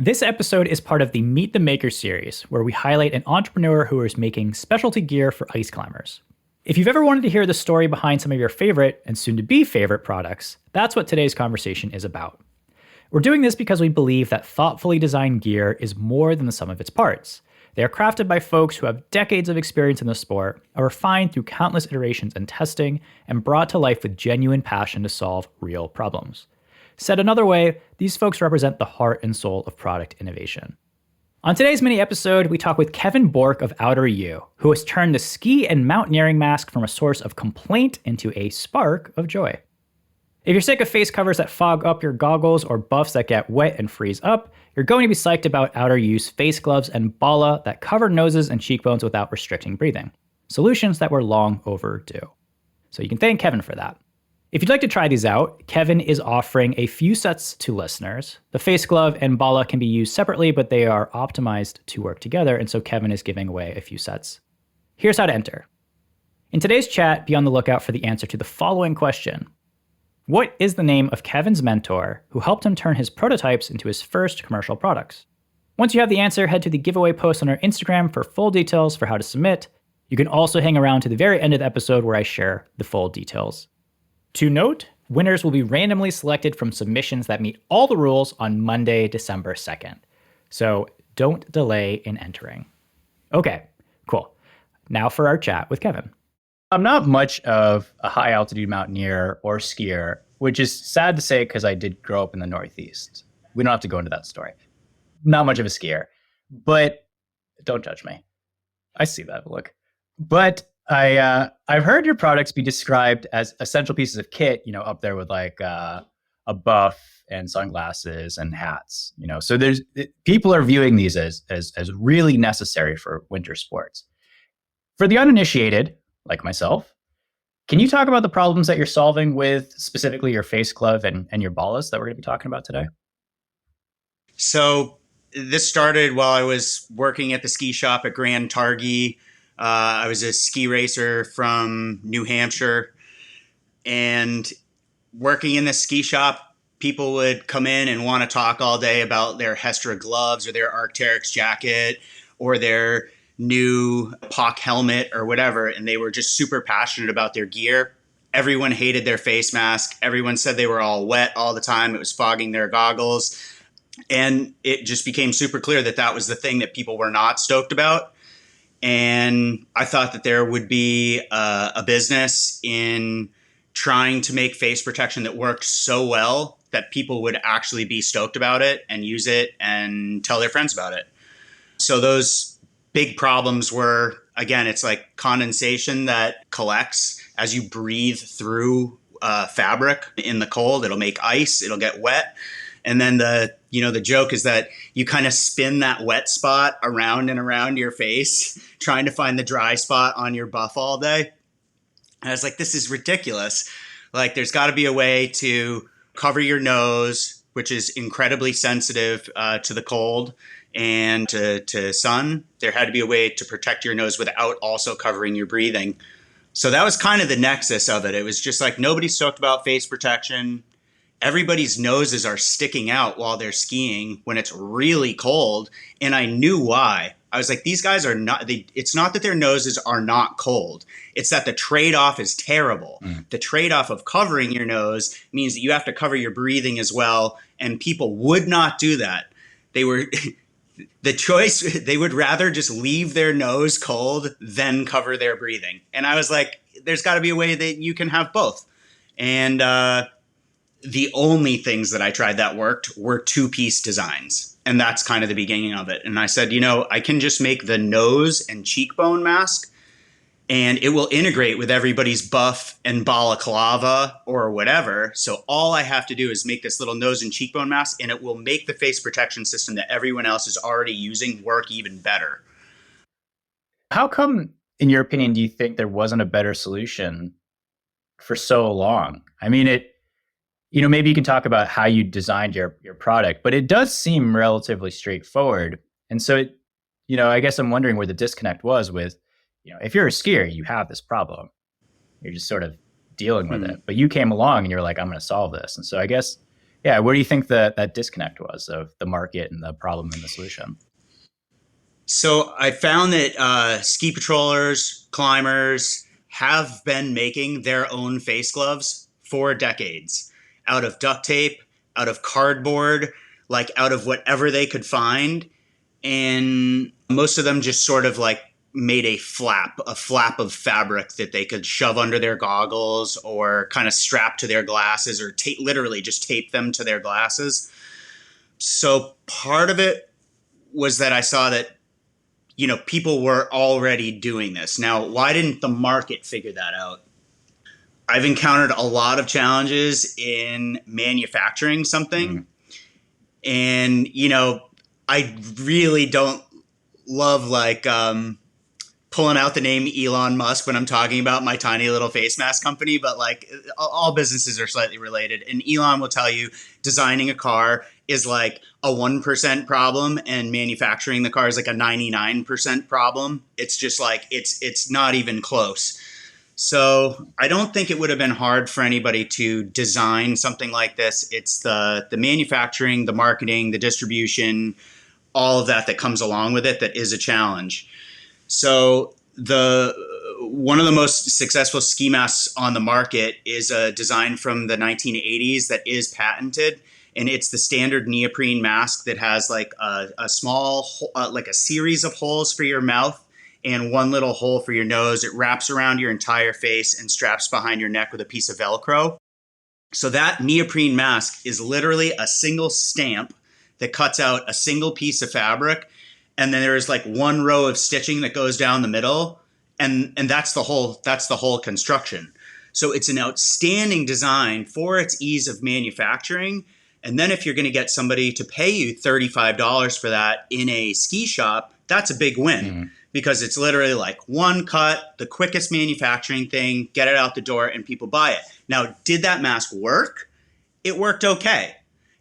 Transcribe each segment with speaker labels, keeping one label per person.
Speaker 1: This episode is part of the Meet the Maker series, where we highlight an entrepreneur who is making specialty gear for ice climbers. If you've ever wanted to hear the story behind some of your favorite and soon-to-be favorite products, that's what today's conversation is about. We're doing this because we believe that thoughtfully designed gear is more than the sum of its parts. They are crafted by folks who have decades of experience in the sport, are refined through countless iterations and testing, and brought to life with genuine passion to solve real problems. Said another way, these folks represent the heart and soul of product innovation. On today's mini episode, we talk with Kevin Bourque of OuterU, who has turned the ski and mountaineering mask from a source of complaint into a spark of joy. If you're sick of face covers that fog up your goggles or buffs that get wet and freeze up, you're going to be psyched about OuterU's faceGloves and bala that cover noses and cheekbones without restricting breathing. Solutions that were long overdue. So you can thank Kevin for that. If you'd like to try these out, Kevin is offering a few sets to listeners. The face glove and bala can be used separately, but they are optimized to work together, and so Kevin is giving away a few sets. Here's how to enter. In today's chat, be on the lookout for the answer to the following question. What is the name of Kevin's mentor who helped him turn his prototypes into his first commercial products? Once you have the answer, head to the giveaway post on our Instagram for full details for how to submit. You can also hang around to the very end of the episode where I share the full details. To note, winners will be randomly selected from submissions that meet all the rules on Monday, December 2nd. So don't delay in entering. Okay, cool. Now for our chat with Kevin. I'm not much of a high altitude mountaineer or skier, which is sad to say because I did grow up in the Northeast. We don't have to go into that story. Not much of a skier, but don't judge me. I see that look. But I've heard your products be described as essential pieces of kit, up there with like a buff and sunglasses and hats, So people are viewing these as really necessary for winter sports. For the uninitiated, like myself, can you talk about the problems that you're solving with specifically your face glove and your balas that we're going to be talking about today?
Speaker 2: So this started while I was working at the ski shop at Grand Targhee. I was a ski racer from New Hampshire, and working in the ski shop, people would come in and want to talk all day about their Hestra gloves or their Arc'teryx jacket or their new POC helmet or whatever. And they were just super passionate about their gear. Everyone hated their face mask. Everyone said they were all wet all the time. It was fogging their goggles. And it just became super clear that that was the thing that people were not stoked about. And I thought that there would be a business in trying to make face protection that worked so well that people would actually be stoked about it and use it and tell their friends about it. So those big problems were, again, it's like condensation that collects as you breathe through fabric in the cold. It'll make ice, it'll get wet. And then the joke is that you kind of spin that wet spot around and around your face, trying to find the dry spot on your buff all day. And I was like, this is ridiculous. Like, there's got to be a way to cover your nose, which is incredibly sensitive to the cold and to sun. There had to be a way to protect your nose without also covering your breathing. So that was kind of the nexus of it. It was just like nobody's stoked about face protection. Everybody's noses are sticking out while they're skiing when it's really cold. And I knew why. I was like, these guys are not, it's not that their noses are not cold. It's that the trade-off is terrible. The trade-off of covering your nose means that you have to cover your breathing as well. And people would not do that. They were, the choice, they would rather just leave their nose cold than cover their breathing. And I was like, there's got to be a way that you can have both. And, the only things that I tried that worked were two-piece designs. And that's kind of the beginning of it. And I said, I can just make the nose and cheekbone mask and it will integrate with everybody's buff and balaclava or whatever. So all I have to do is make this little nose and cheekbone mask and it will make the face protection system that everyone else is already using work even better.
Speaker 1: How come, in your opinion, do you think there wasn't a better solution for so long? I mean, maybe you can talk about how you designed your product, but it does seem relatively straightforward. And so, I guess I'm wondering where the disconnect was with, if you're a skier, you have this problem. You're just sort of dealing with it. But you came along and you're like, I'm going to solve this. And so I guess Yeah, where do you think that disconnect was of the market and the problem and the solution?
Speaker 2: So I found that ski patrollers, climbers have been making their own face gloves for decades out of duct tape, out of cardboard, like out of whatever they could find. And most of them just sort of like made a flap of fabric that they could shove under their goggles or kind of strap to their glasses or literally just tape them to their glasses. So part of it was that I saw that people were already doing this. Now, why didn't the market figure that out? I've encountered a lot of challenges in manufacturing something.
Speaker 1: Mm.
Speaker 2: And, I really don't love pulling out the name Elon Musk when I'm talking about my tiny little face mask company, but like all businesses are slightly related. And Elon will tell you designing a car is like a 1% problem and manufacturing the car is like a 99% problem. It's just like, it's not even close. So I don't think it would have been hard for anybody to design something like this. It's the manufacturing, the marketing, the distribution, all of that comes along with it that is a challenge. So the one of the most successful ski masks on the market is a design from the 1980s that is patented, and it's the standard neoprene mask that has like a small like a series of holes for your mouth and one little hole for your nose. It wraps around your entire face and straps behind your neck with a piece of Velcro. So that neoprene mask is literally a single stamp that cuts out a single piece of fabric, and then there's like one row of stitching that goes down the middle, and that's the whole construction. So it's an outstanding design for its ease of manufacturing. And then if you're going to get somebody to pay you $35 for that in a ski shop, that's a big win. Mm. Because it's literally like one cut, the quickest manufacturing thing, get it out the door, and people buy it. Now, did that mask work? It worked okay.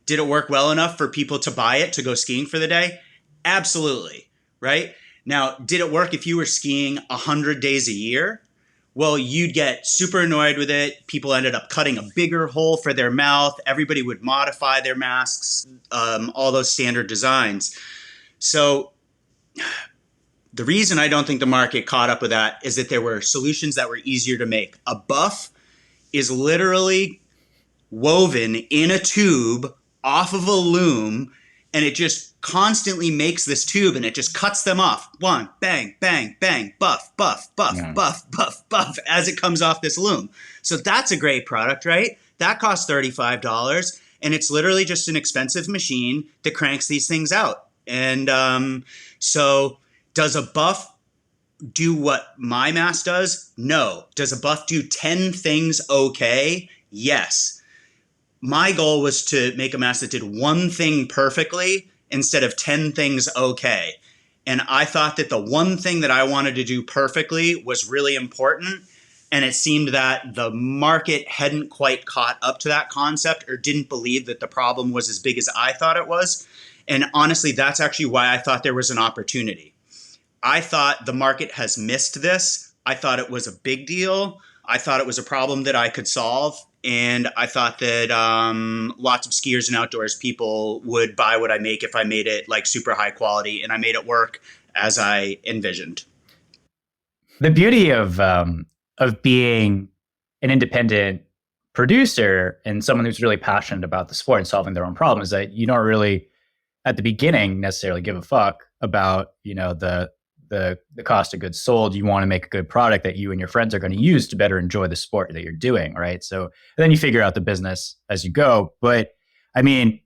Speaker 2: Did it work well enough for people to buy it to go skiing for the day? Absolutely, right? Now, did it work if you were skiing 100 days a year? Well, you'd get super annoyed with it. People ended up cutting a bigger hole for their mouth. Everybody would modify their masks, all those standard designs. So the reason I don't think the market caught up with that is that there were solutions that were easier to make. A buff is literally woven in a tube off of a loom, and it just constantly makes this tube, and it just cuts them off. One, bang, bang, bang, buff, buff, buff, yeah. Buff, buff, buff, as it comes off this loom. So that's a great product, right? That costs $35, and it's literally just an expensive machine that cranks these things out. And so does a buff do what my mask does? No. Does a buff do 10 things okay? Yes. My goal was to make a mask that did one thing perfectly instead of 10 things okay. And I thought that the one thing that I wanted to do perfectly was really important. And it seemed that the market hadn't quite caught up to that concept or didn't believe that the problem was as big as I thought it was. And honestly, that's actually why I thought there was an opportunity. I thought the market has missed this. I thought it was a big deal. I thought it was a problem that I could solve. And I thought that lots of skiers and outdoors people would buy what I make if I made it like super high quality, and I made it work as I envisioned.
Speaker 1: The beauty of being an independent producer and someone who's really passionate about the sport and solving their own problem is that you don't really, at the beginning, necessarily give a fuck about the cost of goods sold. You want to make a good product that you and your friends are going to use to better enjoy the sport that you're doing, right? So then you figure out the business as you go. But I mean,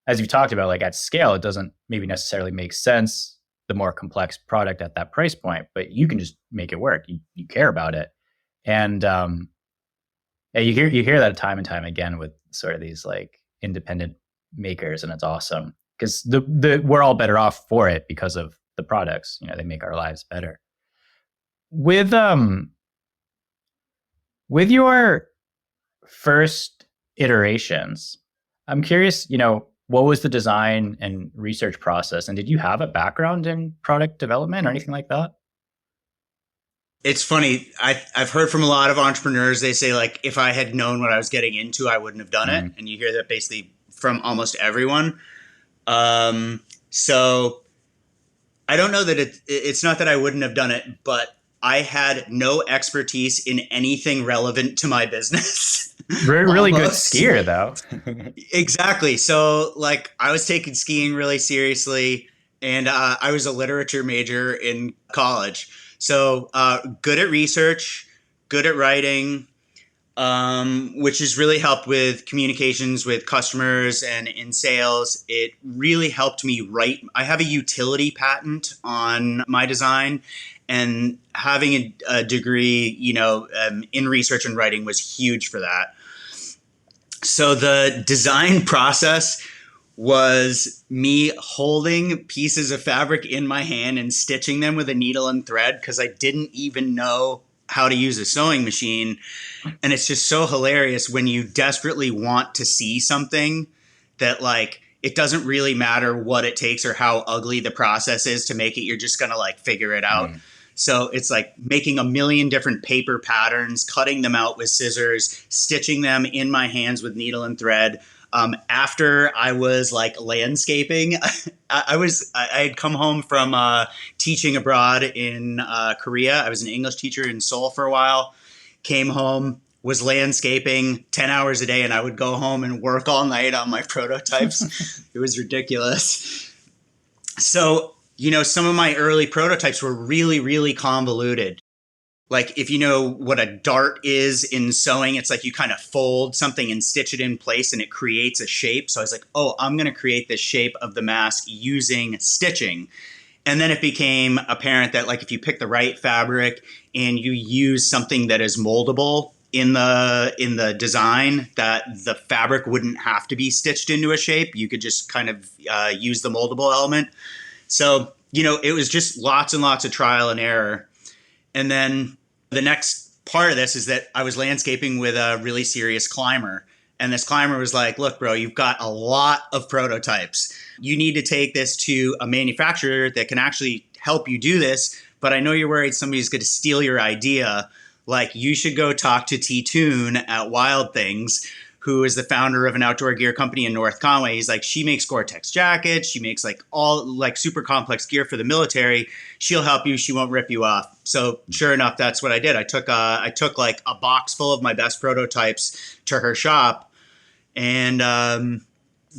Speaker 1: as you've talked about, like at scale, it doesn't maybe necessarily make sense, the more complex product at that price point, but you can just make it work. You care about it. And you hear that time and time again with sort of these like independent makers, and it's awesome because we're all better off for it because of the products. They make our lives better. With your first iterations, I'm curious, what was the design and research process, and did you have a background in product development or anything like that?
Speaker 2: It's funny. I've heard from a lot of entrepreneurs. They say like, if I had known what I was getting into, I wouldn't have done it. And you hear that basically from almost everyone. So I don't know that it's not that I wouldn't have done it, but I had no expertise in anything relevant to my business.
Speaker 1: Really good
Speaker 2: Almost.
Speaker 1: skier, though.
Speaker 2: Exactly. So, like, I was taking skiing really seriously, and I was a literature major in college. So, good at research, good at writing, which has really helped with communications with customers and in sales. It really helped me write. I have a utility patent on my design, and having a degree, in research and writing was huge for that. So the design process was me holding pieces of fabric in my hand and stitching them with a needle and thread because I didn't even know how to use a sewing machine. And it's just so hilarious when you desperately want to see something that, like, it doesn't really matter what it takes or how ugly the process is to make it. You're just going to like figure it out. So it's like making a million different paper patterns, cutting them out with scissors, stitching them in my hands with needle and thread. After I was like landscaping, I had come home from teaching abroad in Korea. I was an English teacher in Seoul for a while. Came home, was landscaping 10 hours a day, and I would go home and work all night on my prototypes. It was ridiculous. So, some of my early prototypes were really, really convoluted. Like, if you know what a dart is in sewing, it's like you kind of fold something and stitch it in place and it creates a shape. So I was like, oh, I'm going to create the shape of the mask using stitching. And then it became apparent that, like, if you pick the right fabric and you use something that is moldable in the design, that the fabric wouldn't have to be stitched into a shape. You could just kind of use the moldable element. So, it was just lots and lots of trial and error. And then the next part of this is that I was landscaping with a really serious climber. And this climber was like, look, bro, you've got a lot of prototypes. You need to take this to a manufacturer that can actually help you do this. But I know you're worried somebody's going to steal your idea. Like, you should go talk to T-Tune at Wild Things, who is the founder of an outdoor gear company in North Conway. He's like, she makes Gore-Tex jackets. She makes like all like super complex gear for the military. She'll help you. She won't rip you off. So sure enough, that's what I did. I took like a box full of my best prototypes to her shop. And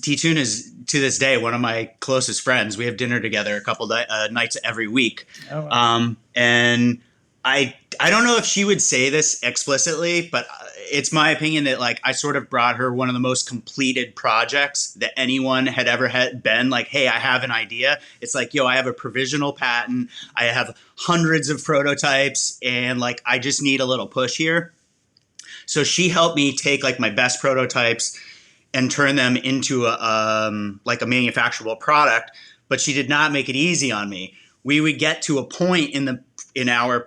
Speaker 2: T-Tune is, to this day, one of my closest friends. We have dinner together a couple nights every week.
Speaker 1: Oh, wow.
Speaker 2: And I don't know if she would say this explicitly, but it's my opinion that, like, I sort of brought her one of the most completed projects that anyone had ever been. Like, hey, I have an idea. It's like, yo, I have a provisional patent. I have hundreds of prototypes, and like, I just need a little push here. So she helped me take like my best prototypes and turn them into a manufacturable product. But she did not make it easy on me. We would get to a point in our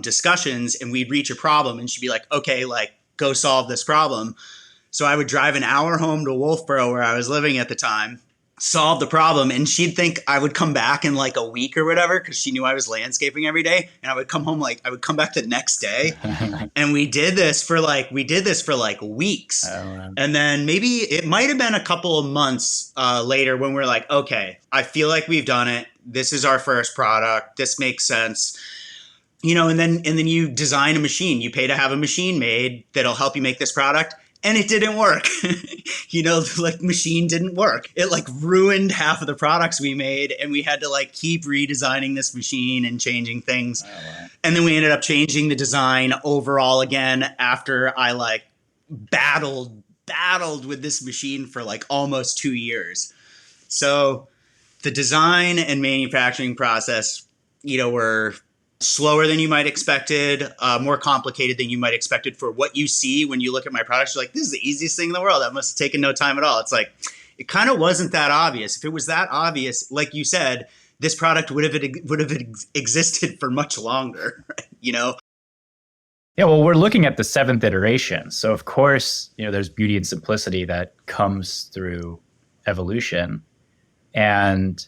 Speaker 2: discussions, and we'd reach a problem, and she'd be like, okay, like, go solve this problem. So I would drive an hour home to Wolfboro, where I was living at the time, solve the problem, and she'd think I would come back in like a week or whatever, because she knew I was landscaping every day, and I would come back the next day. And we did this for like weeks.
Speaker 1: Oh, wow.
Speaker 2: And then maybe it might have been a couple of months later when we're like, okay, I feel like we've done it. This is our first product. This makes sense. And then you design a machine. You pay to have a machine made that'll help you make this product. And it didn't work. Like, machine didn't work. It like ruined half of the products we made, and we had to like keep redesigning this machine and changing things. Oh, wow. And then we ended up changing the design overall again after I like battled with this machine for like almost 2 years. So the design and manufacturing process, were slower than you might expected, more complicated than you might expected for what you see when you look at my products. You're like, this is the easiest thing in the world. That must have taken no time at all. It's like, it kind of wasn't that obvious. If it was that obvious, like you said, this product would have existed for much longer, Yeah,
Speaker 1: well, we're looking at the 7th iteration. So of course, there's beauty and simplicity that comes through evolution. And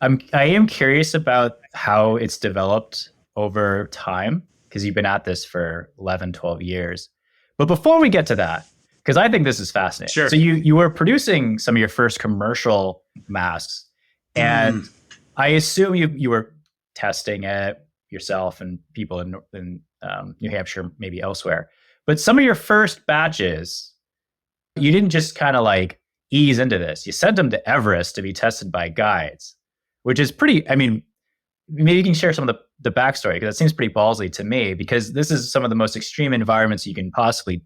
Speaker 1: I am curious about how it's developed over time, because you've been at this for 11, 12 years. But before we get to that, because I think this is fascinating.
Speaker 2: Sure.
Speaker 1: So you were producing some of your first commercial masks, and I assume you were testing it yourself and people in New Hampshire, maybe elsewhere. But some of your first batches, you didn't just kind of like ease into this. You sent them to Everest to be tested by guides, which is pretty. I mean, maybe you can share some of the backstory, because that seems pretty ballsy to me, because this is some of the most extreme environments you can possibly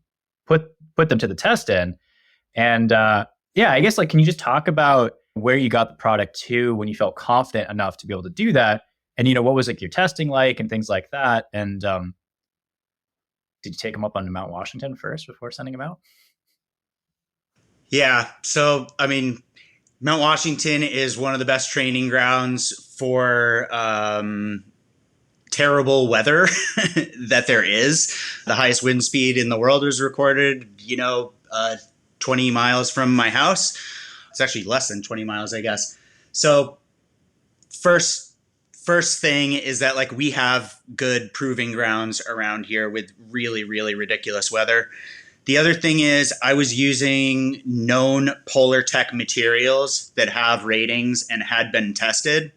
Speaker 1: put them to the test in. And yeah, I guess, like, can you just talk about where you got the product to when you felt confident enough to be able to do that? And, what was like your testing like and things like that? And did you take them up on Mount Washington first before sending them out?
Speaker 2: Yeah. So, I mean, Mount Washington is one of the best training grounds for terrible weather that there is. The highest wind speed in the world was recorded, 20 miles from my house. It's actually less than 20 miles, I guess. So first thing is that, like, we have good proving grounds around here with really, really ridiculous weather. The other thing is I was using known Polar Tech materials that have ratings and had been tested.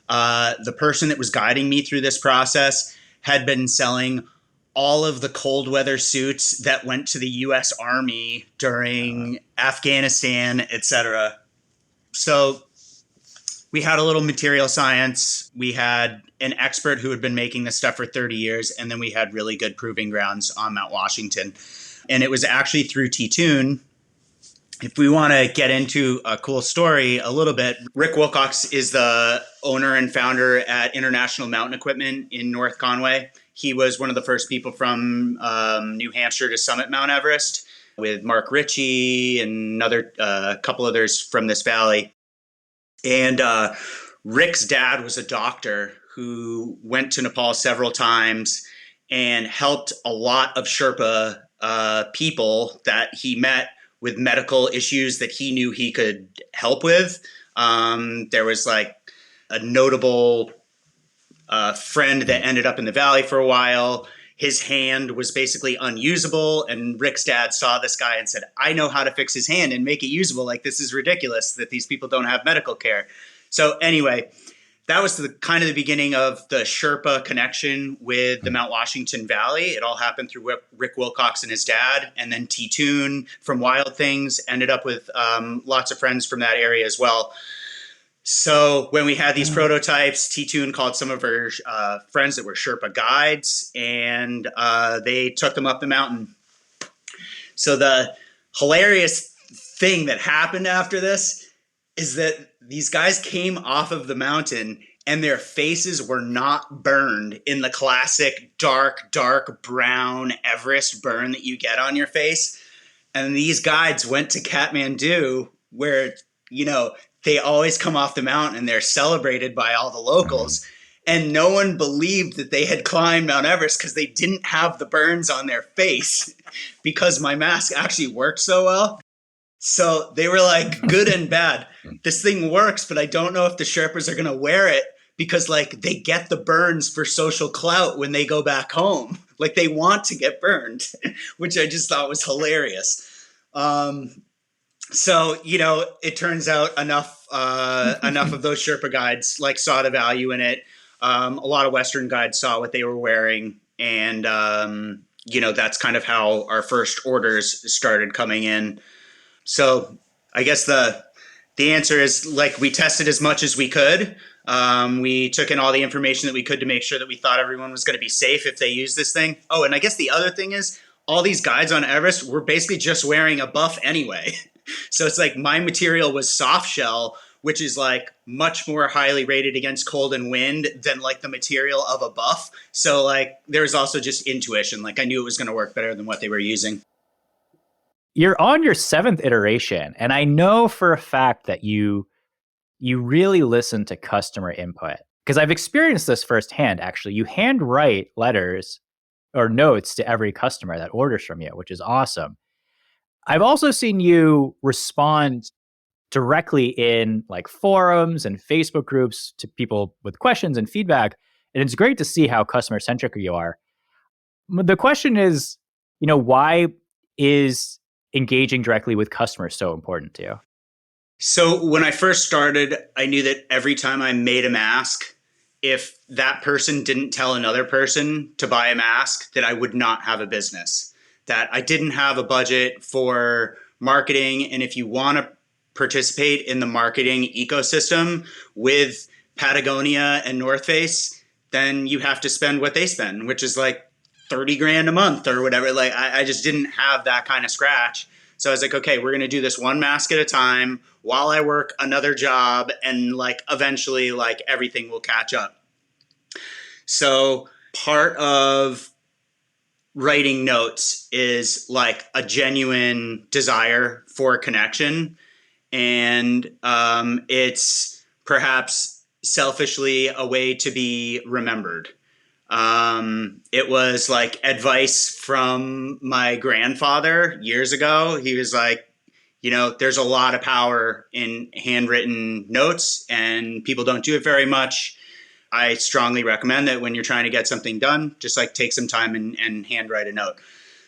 Speaker 2: The person that was guiding me through this process had been selling all of the cold weather suits that went to the U.S. Army during Afghanistan, etc. So we had a little material science. We had an expert who had been making this stuff for 30 years. And then we had really good proving grounds on Mount Washington. And it was actually through T-Tune. If we want to get into a cool story a little bit, Rick Wilcox is the owner and founder at International Mountain Equipment in North Conway. He was one of the first people from New Hampshire to summit Mount Everest, with Mark Ritchie and another couple others from this valley. And Rick's dad was a doctor who went to Nepal several times and helped a lot of Sherpa people that he met with medical issues that he knew he could help with. There was like a notable friend that ended up in the valley for a while. His hand was basically unusable, and Rick's dad saw this guy and said, I know how to fix his hand and make it usable. Like, this is ridiculous that these people don't have medical care. So anyway, that was the kind of the beginning of the Sherpa connection with the Mount Washington Valley. It all happened through Rick Wilcox and his dad, and then T-Tune from Wild Things ended up with lots of friends from that area as well. So when we had these prototypes, T-Tune called some of her friends that were Sherpa guides, and they took them up the mountain. So the hilarious thing that happened after this is that these guys came off of the mountain and their faces were not burned in the classic dark brown Everest burn that you get on your face. And these guides went to Kathmandu, where, they always come off the mountain and they're celebrated by all the locals. And no one believed that they had climbed Mount Everest because they didn't have the burns on their face because my mask actually worked so well. So they were like, good and bad. This thing works, but I don't know if the Sherpas are going to wear it because, like, they get the burns for social clout when they go back home. Like, they want to get burned, which I just thought was hilarious. So, it turns out enough of those Sherpa guides like saw the value in it. A lot of Western guides saw what they were wearing, and that's kind of how our first orders started coming in. So I guess the answer is, like, we tested as much as we could. We took in all the information that we could to make sure that we thought everyone was going to be safe if they used this thing. Oh, and I guess the other thing is all these guides on Everest were basically just wearing a buff anyway. So it's like my material was soft shell, which is like much more highly rated against cold and wind than like the material of a buff. So like there was also just intuition. Like I knew it was going to work better than what they were using.
Speaker 1: You're on your 7th iteration, and I know for a fact that you really listen to customer input, because I've experienced this firsthand. Actually, you handwrite letters or notes to every customer that orders from you, which is awesome. I've also seen you respond directly in like forums and Facebook groups to people with questions and feedback, and it's great to see how customer centric you are. The question is, why is engaging directly with customers so important to you?
Speaker 2: So when I first started, I knew that every time I made a mask, if that person didn't tell another person to buy a mask, that I would not have a business, that I didn't have a budget for marketing. And if you want to participate in the marketing ecosystem with Patagonia and North Face, then you have to spend what they spend, which is like 30 grand a month or whatever. Like I just didn't have that kind of scratch. So I was like, okay, we're going to do this one mask at a time while I work another job, and like eventually like everything will catch up. So part of writing notes is like a genuine desire for connection. And it's perhaps selfishly a way to be remembered. It was like advice from my grandfather years ago. He was like, there's a lot of power in handwritten notes and people don't do it very much. I strongly recommend that when you're trying to get something done, just like take some time and handwrite a note.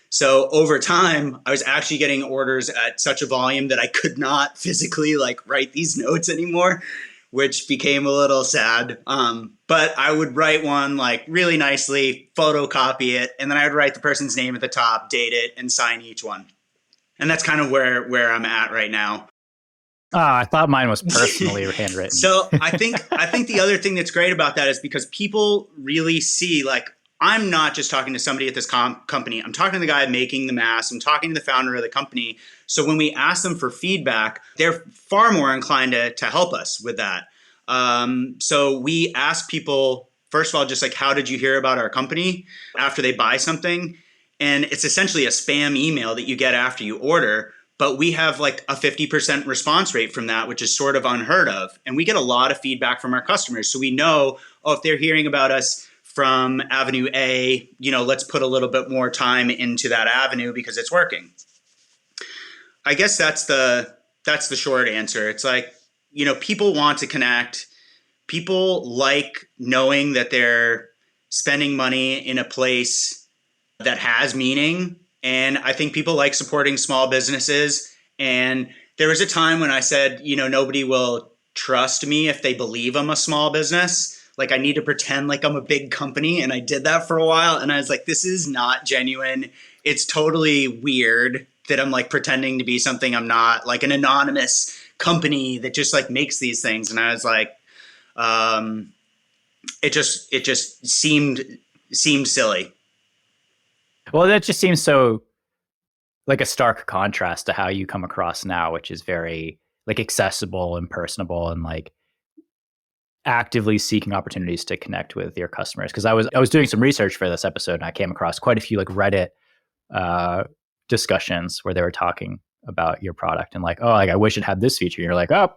Speaker 2: So over time, I was actually getting orders at such a volume that I could not physically like write these notes anymore, which became a little sad. But I would write one like really nicely, photocopy it, and then I would write the person's name at the top, date it, and sign each one. And that's kind of where I'm at right now.
Speaker 1: I thought mine was personally handwritten.
Speaker 2: So I think the other thing that's great about that is because people really see, like, I'm not just talking to somebody at this company. I'm talking to the guy making the mask. I'm talking to the founder of the company. So when we ask them for feedback, they're far more inclined to help us with that. So we ask people, first of all, just like, how did you hear about our company after they buy something? And it's essentially a spam email that you get after you order. But we have like a 50% response rate from that, which is sort of unheard of. And we get a lot of feedback from our customers. So we know, if they're hearing about us from Avenue A, let's put a little bit more time into that avenue because it's working. I guess that's the short answer. It's like, people want to connect. People like knowing that they're spending money in a place that has meaning. And I think people like supporting small businesses. And there was a time when I said, nobody will trust me if they believe I'm a small business. Like I need to pretend like I'm a big company. And I did that for a while. And I was like, this is not genuine. It's totally weird that I'm like pretending to be something I'm not, like an anonymous company that just like makes these things. And I was like, it just seemed silly.
Speaker 1: Well, that just seems so like a stark contrast to how you come across now, which is very like accessible and personable and like actively seeking opportunities to connect with your customers. Because I was doing some research for this episode and I came across quite a few like Reddit discussions where they were talking about your product and like, oh, like I wish it had this feature. And you're like, oh,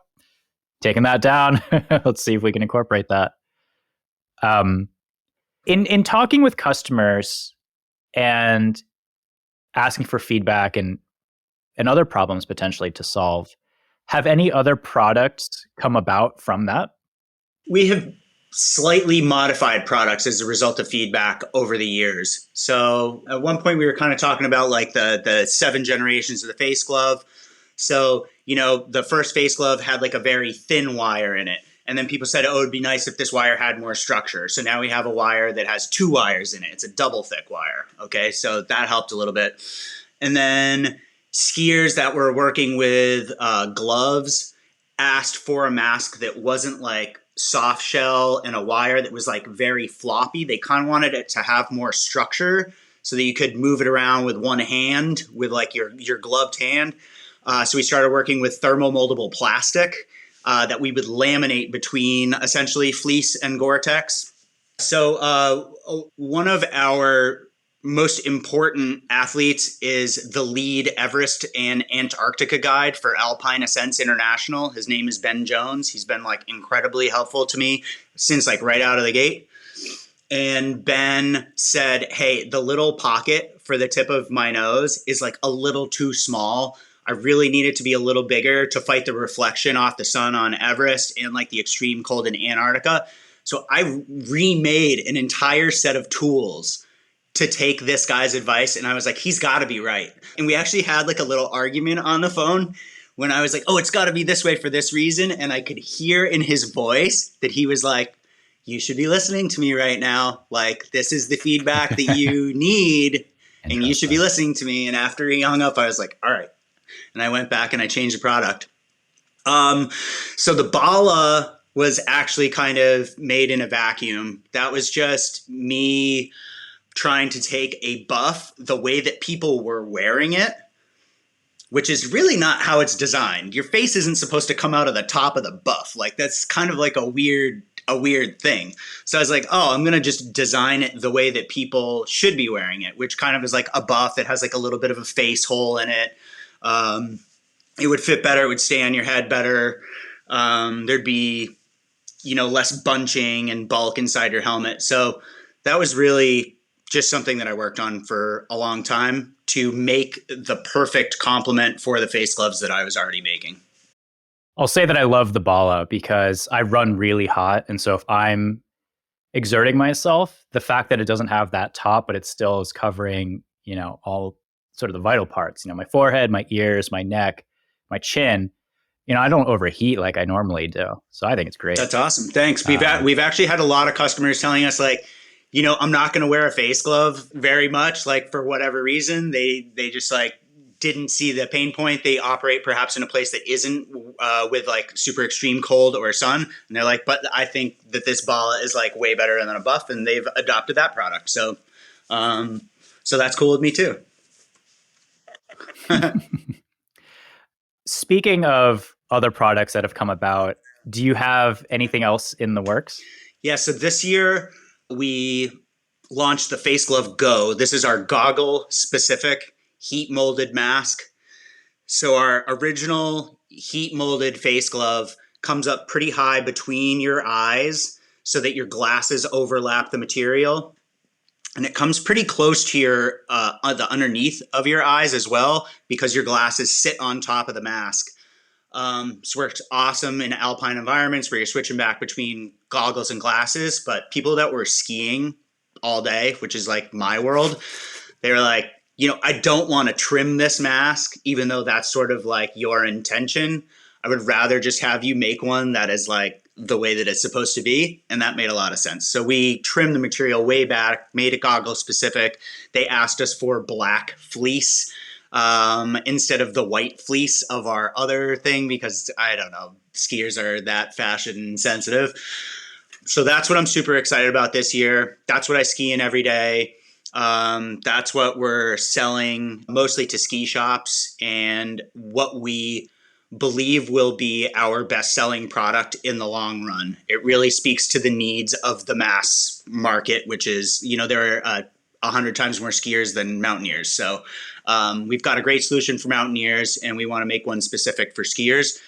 Speaker 1: taking that down. Let's see if we can incorporate that. In talking with customers and asking for feedback and other problems potentially to solve, have any other products come about from that?
Speaker 2: We have slightly modified products as a result of feedback over the years. So at one point we were kind of talking about like the 7 generations of the face glove. So, the first face glove had like a very thin wire in it. And then people said, oh, it'd be nice if this wire had more structure. So now we have a wire that has 2 wires in it. It's a double thick wire. Okay, so that helped a little bit. And then skiers that were working with gloves asked for a mask that wasn't like soft shell and a wire that was like very floppy. They kind of wanted it to have more structure so that you could move it around with one hand with like your gloved hand. So we started working with thermal moldable plastic that we would laminate between essentially fleece and Gore-Tex. So one of our most important athletes is the lead Everest and Antarctica guide for Alpine Ascents International. His name is Ben Jones. He's been like incredibly helpful to me since like right out of the gate. And Ben said, hey, the little pocket for the tip of my nose is like a little too small. I really need it to be a little bigger to fight the reflection off the sun on Everest and like the extreme cold in Antarctica. So I remade an entire set of tools to take this guy's advice. And I was like, he's got to be right. And we actually had like a little argument on the phone when I was like, oh, it's got to be this way for this reason. And I could hear in his voice that he was like, you should be listening to me right now. Like, this is the feedback that you need, and you should be listening to me. And after he hung up, I was like, all right. And I went back and I changed the product. So the bala was actually kind of made in a vacuum. That was just me trying to take a buff the way that people were wearing it, which is really not how it's designed. Your face isn't supposed to come out of the top of the buff. Like, that's kind of like a weird thing. So I was like, oh, I'm going to just design it the way that people should be wearing it, which kind of is like a buff that has like a little bit of a face hole in it. It would fit better. It would stay on your head better. There'd be, less bunching and bulk inside your helmet. So that was really just something that I worked on for a long time to make the perfect complement for the face gloves that I was already making.
Speaker 1: I'll say that I love the bala because I run really hot. And so if I'm exerting myself, the fact that it doesn't have that top, but it still is covering, all sort of the vital parts, my forehead, my ears, my neck, my chin, I don't overheat like I normally do. So I think it's great.
Speaker 2: That's awesome. Thanks. We've actually had a lot of customers telling us like, I'm not going to wear a face glove very much, like for whatever reason. They just like didn't see the pain point. They operate perhaps in a place that isn't with like super extreme cold or sun. And they're like, but I think that this bala is like way better than a buff, and they've adopted that product. So, so that's cool with me too.
Speaker 1: Speaking of other products that have come about, do you have anything else in the works?
Speaker 2: Yeah. So this year we launched the faceGlove Go. This is our goggle specific heat molded mask. So our original heat molded face glove comes up pretty high between your eyes so that your glasses overlap the material. And it comes pretty close to your the underneath of your eyes as well, because your glasses sit on top of the mask. This works awesome in alpine environments where you're switching back between goggles and glasses. But people that were skiing all day, which is like my world, they were like, I don't want to trim this mask, even though that's sort of like your intention. I would rather just have you make one that is like the way that it's supposed to be. And that made a lot of sense. So we trimmed the material way back, made it goggle specific. They asked us for black fleece instead of the white fleece of our other thing, because I don't know, skiers are that fashion sensitive. So that's what I'm super excited about this year. That's what I ski in every day. That's what we're selling mostly to ski shops, and what we believe will be our best-selling product in the long run. It really speaks to the needs of the mass market, which is, there are 100 times more skiers than mountaineers. So we've got a great solution for mountaineers, and we want to make one specific for skiers.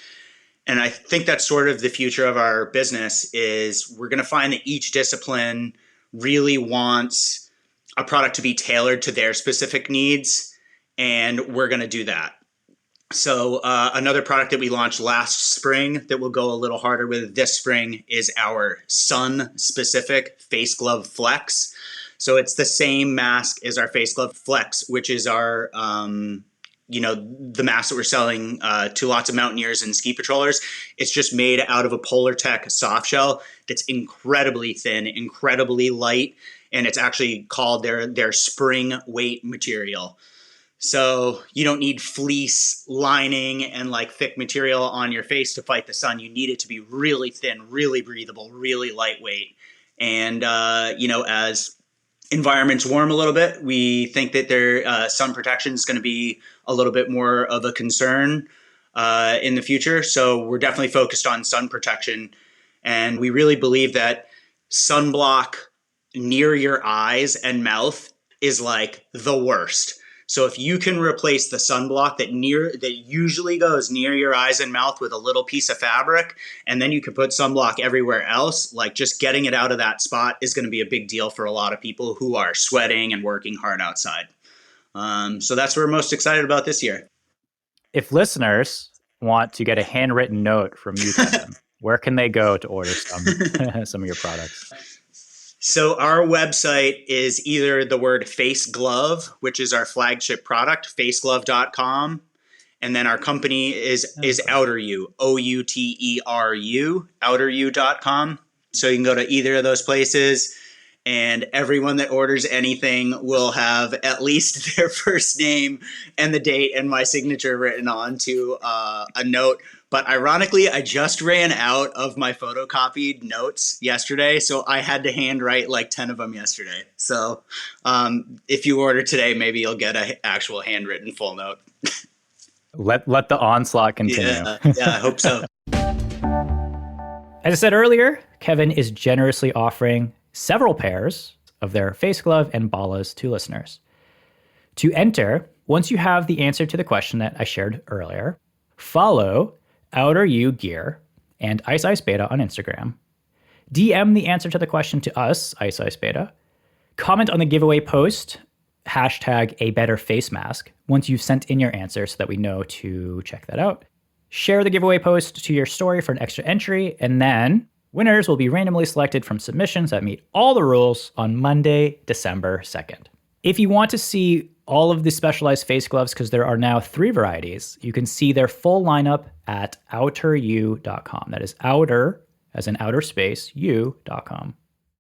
Speaker 2: And I think that's sort of the future of our business. Is we're going to find that each discipline really wants a product to be tailored to their specific needs, and we're going to do that. So another product that we launched last spring that we'll go a little harder with this spring is our sun-specific face glove flex. So it's the same mask as our face glove flex, which is our, the mask that we're selling to lots of mountaineers and ski patrollers. It's just made out of a Polartec soft shell that's incredibly thin, incredibly light, and it's actually called their spring weight material. So you don't need fleece lining and like thick material on your face to fight the sun. You need it to be really thin, really breathable, really lightweight. And, as environments warm a little bit, we think that their sun protection is going to be a little bit more of a concern in the future. So we're definitely focused on sun protection. And we really believe that sunblock near your eyes and mouth is like the worst. So if you can replace the sunblock that usually goes near your eyes and mouth with a little piece of fabric, and then you can put sunblock everywhere else, like just getting it out of that spot is going to be a big deal for a lot of people who are sweating and working hard outside. So that's what we're most excited about this year.
Speaker 1: If listeners want to get a handwritten note from you, Kevin, where can they go to order some of your products?
Speaker 2: So our website is either the word faceGlove, which is our flagship product, faceglove.com. And then our company is OuterU, OUTERU, outeru.com. So you can go to either of those places, and everyone that orders anything will have at least their first name and the date and my signature written onto a note. But ironically, I just ran out of my photocopied notes yesterday, so I had to handwrite like 10 of them yesterday. So if you order today, maybe you'll get an actual handwritten full note.
Speaker 1: Let the onslaught continue.
Speaker 2: Yeah, I hope so.
Speaker 1: As I said earlier, Kevin is generously offering several pairs of their face glove and balas to listeners. To enter, once you have the answer to the question that I shared earlier, follow OuterU Gear and Ice Beta on Instagram. DM the answer to the question to us, Ice Beta. Comment on the giveaway post, hashtag a better face mask, once you've sent in your answer so that we know to check that out. Share the giveaway post to your story for an extra entry, and then winners will be randomly selected from submissions that meet all the rules on Monday, December 2nd. If you want to see all of the specialized face gloves, because there are now 3 varieties, you can see their full lineup at outeru.com. That is outer, as in outer space, u.com.